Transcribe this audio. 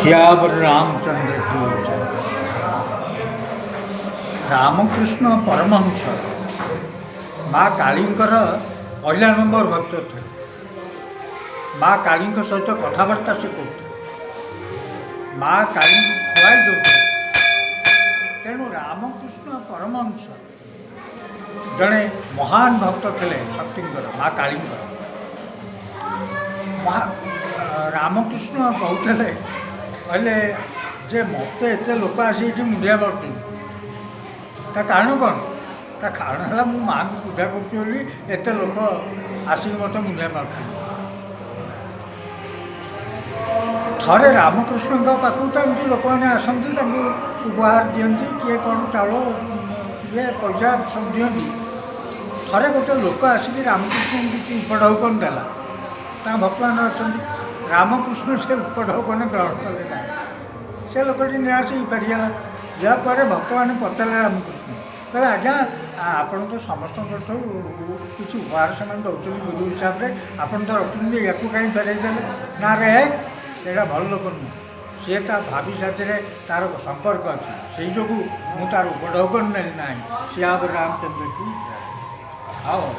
सियावर रामचंद्र की जय। रामकृष्ण परमहंस माँ कालींकर पहला नंबर भक्त थे। माँ काली सहित कथबार्ता से करते, माँ काली खुआई दौते। तेणु रामकृष्ण परमहंस जड़े महान भक्त थे शक्तिंकर माँ कालींकर। रामकृष्ण कहते कहले जे मत एत लोक आसी मुंडिया मार्च कारण कौन ता कारण है मु माँ को पूजा करत लोक आसिक मत मुंडिया मार्च। थे रामकृष्ण पाखक लोक मैंने आसती उपहार दिखती किए कौन चाउल ये पैसा सब दिखती। थे गोटे लोक आसिक रामकृष्ण किसी उपढौकन देला भक्त मैंने अच्छा रामकृष्ण से उपढौकन ग्रहण कले ना से लोकटी निराश हो पारिगला। जहाँपर भक्त मैंने पचारे रामकृष्ण कहले आज्ञा आपन तो समस्त किसी उपहार से दौर गुरु हिसाब से आपन तो रखुच्च या कहीं फेरई देले ना रे यहाँ भल लोक नुह सी भाभी साथी तार संपर्क अच्छे से जो मुझे तार उपढौकन नेली ना सियावर रामचंद्र की। आओ।